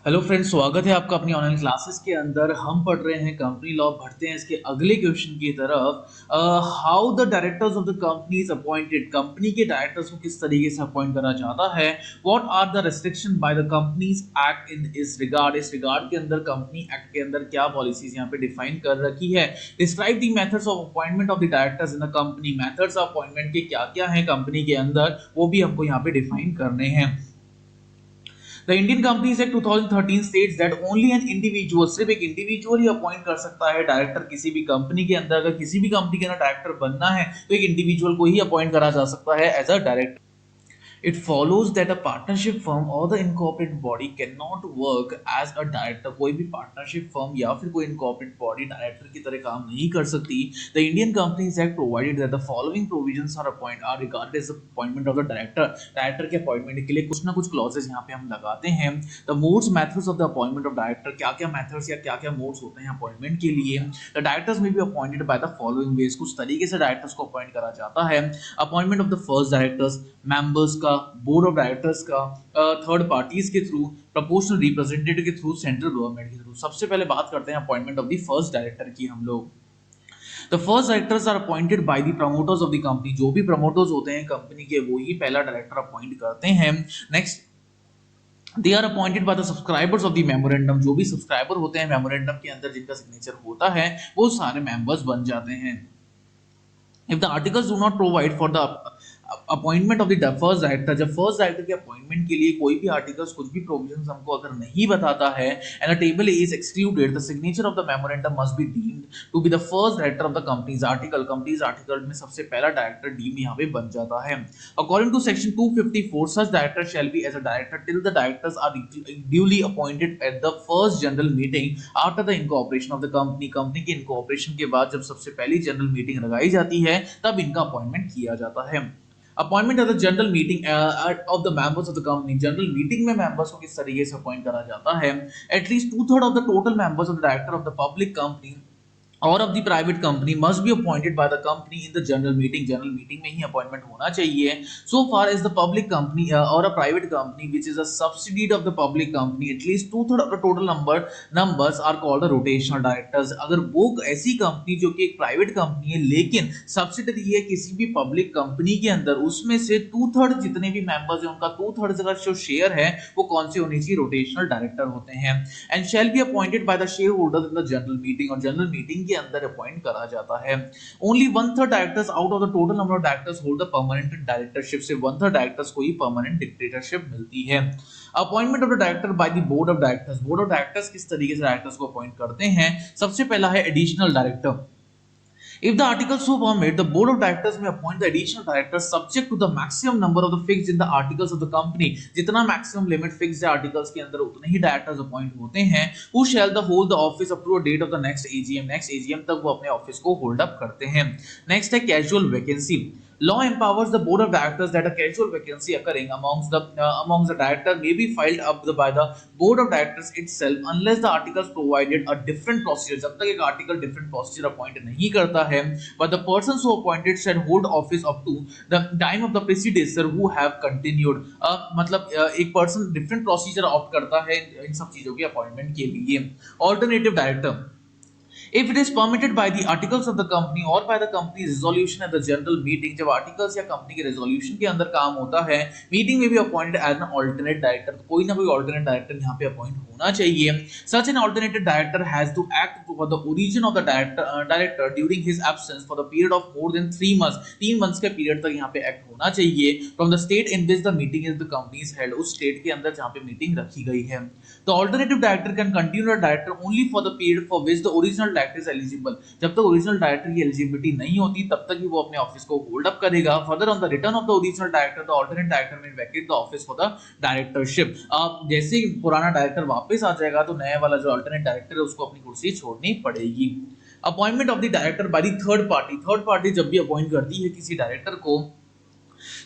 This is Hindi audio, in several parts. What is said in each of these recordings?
हेलो फ्रेंड्स, स्वागत है आपका अपनी ऑनलाइन क्लासेस के अंदर। हम पढ़ रहे हैं कंपनी लॉ, बढ़ते हैं इसके अगले क्वेश्चन की तरफ। How the directors of the company is appointed. Company के डायरेक्टर्स को किस तरीके से अपॉइंट करा जाता है। What are the restriction by the companies act in इस रिगार्ड के अंदर कंपनी एक्ट के अंदर क्या पॉलिसीज यहाँ पे डिफाइन कर रखी है। Describe the methods of appointment of the directors in the company. Methods of appointment के क्या क्या है कंपनी के अंदर, वो भी हमको यहाँ पे डिफाइन करने हैं। The Indian Companies Act 2013 states that only an individual, सिर्फ एक इंडिविजुअल ही अपॉइंट कर सकता है डायरेक्टर किसी भी कंपनी के अंदर। अगर किसी भी कंपनी के अंदर डायरेक्टर बनना है तो एक इंडिविजुअल को ही अपॉइंट करा जा सकता है as a director. It follows that a partnership firm or the incorporated body cannot work as a director। कोई भी पार्टनरशिप फर्म या फिर कोई इनकॉर्पोरेट बॉडी डायरेक्टर की तरह काम नहीं कर सकती। The Indian Companies Act provided that the following provisions are regarded as the appointment of the director। Director के अपॉइंटमेंट के लिए कुछ ना कुछ क्लॉजेस यहाँ पे हम लगाते हैं। The modes methods of the appointment of director, क्या क्या मेथड्स या क्या क्या मोड्स होते हैं अपॉइंटमेंट के लिए। The directors may be appointed by the following ways। कुछ तरीके से डायरेक्टर्स को अपॉइंट करा जाता है। Appointment of the first directors, members का, बोर्ड ऑफ डायरेक्टर्स का, थर्ड पार्टीज के थ्रू, प्रोपोर्शनल रिप्रेजेंटेटिव के थ्रू, सेंट्रल गवर्नमेंट के थ्रू। सबसे पहले बात करते हैं appointment of the first director की हम लोग। The first directors are appointed by the promoters of the company. जो भी प्रमोटर्स होते हैं कंपनी के, वो ही पहला डायरेक्टर अपॉइंट करते हैं। Next, they are appointed by the subscribers of the memorandum. जो भी सब्सक्राइबर होते हैं मेमोरेंडम के अंदर जिनका सिग्नेचर होता है, वो सारे मेंबर्स बन जाते हैं। If the articles do not provide for the appointment of the first director, जब फर्स्ट डायरेक्टर के अपॉइंटमेंट के लिए कोई भी आर्टिकल्स, कुछ भी प्रोविजंस हमको अगर नहीं बताता है, and a table is excluded, the signature of the memorandum must be deemed to be the first director of the companies article. Companies article में सबसे पहला डायरेक्टर डीम यहाँ पे बन जाता है। According to section 254, such director shall be as a director till the directors are duly appointed at the first general meeting after the incorporation of the company. Company के इनकॉर्पोरेशन के बाद जब सबसे पहली जनरल मीटिंग लगाई जाती है, तब इनका अपॉइंटमेंट किया जाता है। Appointment of the general meeting of the members of the company. General meeting में मेंबर्स को किस तरीके से अपॉइंट करा जाता है। At least 2/3 of the total members of the director of the public company और of the private company must be appointed by the company in the general meeting. General meeting में ही अपॉइंटमेंट होना चाहिए। So far as the public company और a private company which is a subsidiary of the public company, at least 2/3 of the total numbers are called the rotational directors. अगर वो ऐसी कंपनी जो कि एक प्राइवेट कंपनी है लेकिन सब्सिडियरी है किसी भी पब्लिक कंपनी के अंदर, उसमें से 2/3 जितने भी मेंबर्स हैं उनका 2/3 का जो शेयर है वो कौन से होने चाहिए, रोटेशनल डायरेक्टर होते हैं। And shall be appointed by the share holders in the general meeting, और जनरल मीटिंग के अंदर अपॉइंट करा जाता है। Only 1/3 directors out of the total number of directors hold the permanent directorship. सिर्फ 1/3 डायरेक्टर्स को ही परमानेंट डिक्टेटरशिप मिलती है। Appointment of the director by the board of directors. Board of directors किस तरीके से डायरेक्टर्स को अपॉइंट करते हैं। सबसे पहला है additional director. If the articles so permit, the board of directors may appoint the additional directors subject to the maximum number of the fixed in the articles of the company। जितना maximum limit fixed है articles के अंदर उतने ही directors appoint होते हैं। Who shall the hold the office up to a date of the next AGM। next AGM तक वो अपने ऑफिस को होल्ड अप करते हैं। नेक्स्ट है casual vacancy. Law empowers the board of directors that a casual vacancy occurring amongst the director may be filed up by the board of directors itself unless the articles provided a different procedure। जब तक एक आर्टिकल डिफरेंट प्रोसीजर अपॉइंट नहीं करता है, but the persons who appointed shall hold office up to the time of the predecessor who have continued। मतलब एक पर्सन डिफरेंट प्रोसीजर ऑप्ट करता है इन सब चीजों के अपॉइंटमेंट के लिए। Alternative director, if it is permitted by the articles of the company or by the company's resolution at the general meeting। जब आर्टिकल्स या कंपनी के रेजोल्यूशन के अंदर काम होता है, मीटिंग में भी appointed as an alternate director. तो कोई ना कोई ऑल्टरनेट डायरेक्टर यहाँ पे अपॉइंट होना चाहिए। Such an alternated director has to act for the origin of the director during his absence for the period of more than 3 months. 3 months के पीरियड तक यहाँ पे एक्ट होना चाहिए from the state in which the meeting is the company is held. उस स्टेट के अंदर जहाँ पे मीटिंग रखी गई है। The alternative director can continue director only for the period for which the original director is eligible. जब तक ओरिजिनल डायरेक्टर की एलिजिबिलिटी नहीं होती तब तक ही वो अपने ऑफिस को होल्ड अप करेगा। Further on the return of the original director, the alternate director may vacate the office for the directorship. जैसे ही पुराना डायरेक्टर वापस आ जाएगा तो नया वाला जो ऑल्टरनेट डायरेक्टर है उसको अपनी कुर्सी छोड़नी पड़ेगी। Appointment of the director by the third party. Third party जब भी अपॉइंट करती है किसी डायरेक्टर को,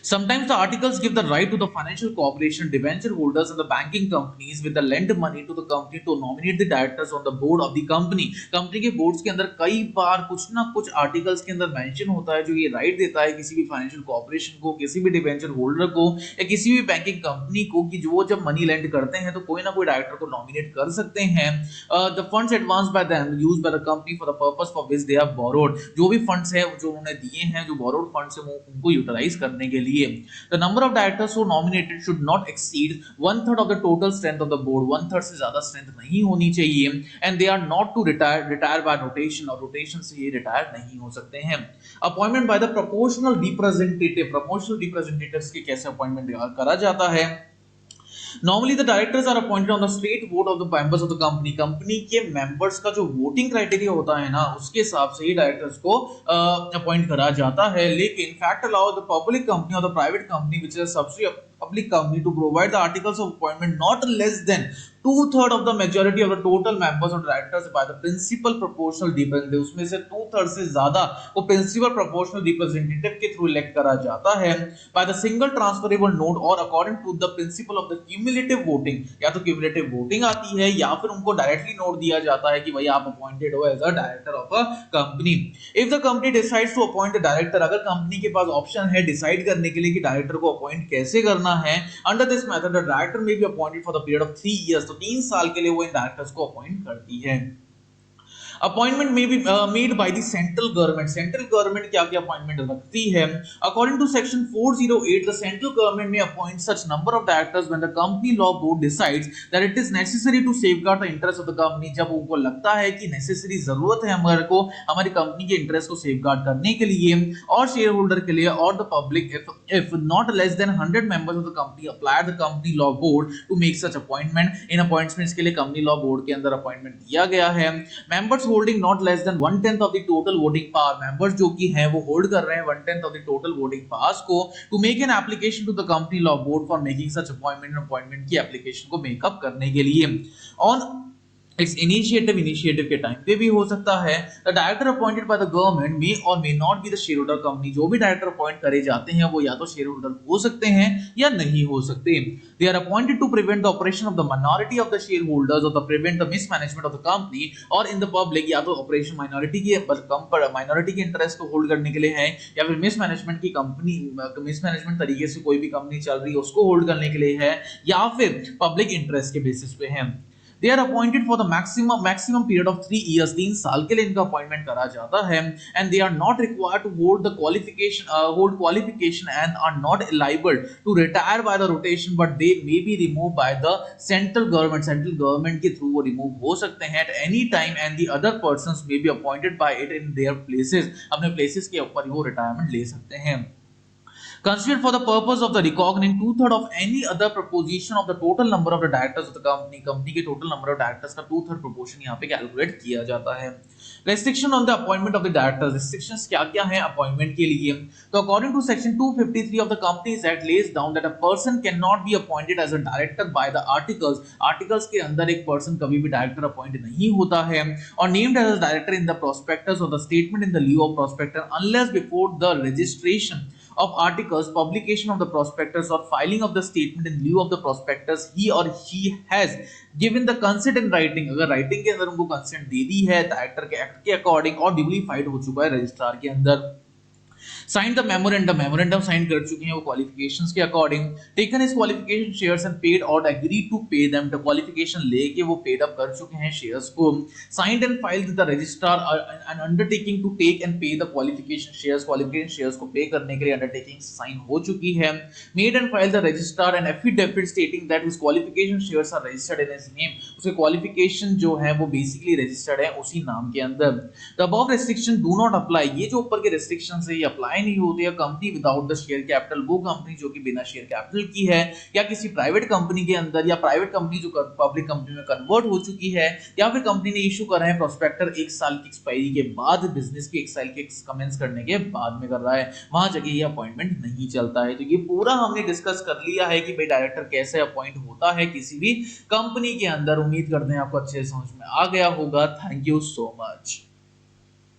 Sometimes the articles give the right to the financial corporation, debenture holders, and the banking companies with the lend money to the company to nominate the directors on the board of the company. Company के बोर्ड्स के अंदर कई बार कुछ ना कुछ आर्टिकल्स के अंदर मेंशन होता है जो ये राइट देता है किसी भी फाइनेंशियल कॉर्पोरेशन को, किसी भी डिबेंचर होल्डर को या किसी भी बैंकिंग कंपनी को कि जो जब मनी लेंड करते हैं तो कोई ना कोई डायरेक्टर को नॉमिनेट कर सकते हैं. The funds advance bye them used by the company for the purpose for which they have borrowed. जो भी फंड्स है जो उन्होंने दिए हैं, जो बोरोड फंड्स है वो उनको यूटिलाइज करने के लिए. The number of directors who nominated should not exceed 1/3 of the total strength of the board. 1/3 से ज्यादा स्ट्रेंथ नहीं होनी चाहिए. And they are not to retire by rotation, और रोटेशन से ये रिटायर नहीं हो सकते हैं. Appointment by the proportional representative. Proportional representatives के कैसे अपॉइंटमेंट करा जाता है? Normally the directors are appointed on the straight vote of the members of the company. Company के मेंबर्स का जो वोटिंग क्राइटेरिया होता है ना, उसके हिसाब से ही डायरेक्टर्स को अपॉइंट करा जाता है. लेकिन fact allow the public company और the private company which is a subsidiary public company to provide the articles of appointment not less than 2/3 of the majority of the total members of directors by the principal proportional representative. उसमें से 2/3 से ज्यादा वो principal proportional representative के थ्रू इलेक्ट करा जाता है by the single transferable note और according to the principle of the cumulative voting. या तो cumulative voting आती है या फिर उनको डायरेक्टली नोट दिया जाता है कि भाई आप अपॉइंटेड हो as a director of a company. If the company decides to appoint a director, अगर कंपनी के पास ऑप्शन है डिसाइड करने के लिए कि डायरेक्टर को अपॉइंट कैसे करना है, under this method the director may be appointed for the period of 3 years. तो 3 साल के लिए वो इन डायरेक्टर्स को अपॉइंट करती है. Appointment may be made by the central government. Central government क्या क्या अपॉइंटमेंट रखती है? According to section 408 the central government may appoint such number of directors when the company law board decides that it is necessary to safeguard the interest of the company. जब उनको लगता है कि नेसेसरी जरूरत है हमारे को हमारी कंपनी के इंटरेस्ट को सेफगार्ड करने के लिए और शेयर होल्डर के लिए और the public, if not less than 100 members of the company apply the company law board to make such appointment. In appointments के लिए कंपनी लॉ बोर्ड के अंदर अपॉइंटमेंट दिया गया है. Members holding not less than 1/10 of the total voting power. Members जो कि हैं वो होल्ड कर रहे हैं 1/10 of the total voting powers को to make an application to the company law board for making such appointment की एप्लीकेशन को मेकअप करने के लिए. ऑन इट्स इनिशिएटिव के टाइम पे भी हो सकता है. The director appointed by the government may or may not be the share holder company. जो भी डायरेक्टर अपॉइंट करे जाते हैं वो या तो शेयर होल्डर हो सकते हैं या नहीं हो सकते. They are appointed to prevent the operation of the minority of the shareholders और the prevent the mismanagement of the company और इन द पब्लिक. या तो ऑपरेशन माइनॉरिटी के इंटरेस्ट को होल्ड करने के लिए है या फिर मिसमैनेजमेंट की कंपनी मिसमैनेजमेंट तरीके से कोई भी कंपनी चल रही है उसको होल्ड करने के लिए है या फिर पब्लिक इंटरेस्ट के बेसिस पे है. They are appointed for the maximum period of 3 years. 3 साल के लिए इनका अपॉइंटमेंट करा जाता है. And they are not required to hold qualification and are not liable to retire by the rotation, but they may be removed by the central government. Central government के थ्रू वो रिमूव हो सकते हैं at any time and the other persons may be appointed by it in their places. अपने places के ऊपर वो रिटायरमेंट ले सकते हैं. Considered for the purpose of the recognition 2/3 of any other proposition of the total number of the directors of the company. Company के total number of directors का 2/3 proportion यहाँ पे कैलकुलेट किया जाता है. Restriction on the appointment of the directors. Restrictions क्या क्या हैं अपॉइंटमेंट के लिए? तो according to section 253 of the Companies Act lays down that a person cannot be appointed as a director by the articles. Articles के अंदर एक person कभी भी director appoint नहीं होता है और named as a director in the prospectus or the statement in the lieu of prospectus unless before the registration of articles, publication of the prospectus or filing of the statement in lieu of the prospectus, he or she has given the consent in writing. अगर writing के अंदर उनको consent दे दी है डायरेक्टर के एक्ट के अकॉर्डिंग और ड्यूली फाइल्ड हो चुका है रजिस्ट्रार के अंदर. साइन द मेमोरेंडम साइन कर चुके हैं वो क्वालिफिकेशंस के according. Taken his qualification shares and paid or agree to pay them. The qualification लेके वो पेड अप कर चुके हैं शेयर्स को. Signed and filed the registrar an undertaking to take and pay the qualification shares को पे करने के लिए अंडरटेकिंग साइन हो चुकी है. Made and filed the registrar an affidavit stating that his qualification shares are registered in his name. उसके क्वालिफिकेशन जो है वो बेसिकली रजिस्टर्ड है उसी नाम के अंदर. The above restriction do not apply. ये जो ऊपर के रिस्ट्रिक्शंस है ये अप्लाई नहीं होती है company without the share capital. वो कंपनी जो कि बिना शेयर कैपिटल की है या किसी प्राइवेट कंपनी के अंदर या प्राइवेट कंपनी जो पब्लिक कंपनी में कन्वर्ट हो चुकी है या फिर कंपनी ने इशू कर रहे हैं प्रोस्पेक्टर 1 साल की एक्सपायरी के बाद, बिजनेस की 1 साल के कमेंस करने के बाद में कर रहा है, वहां जगह ये अपॉइंटमेंट नहीं चलता है. तो ये पूरा हमने डिस्कस कर लिया है कि भाई डायरेक्टर कैसे अपॉइंट होता है किसी भी कंपनी के अंदर. उम्मीद करते हैं आपको अच्छे से समझ में आ गया होगा. Thank you so much.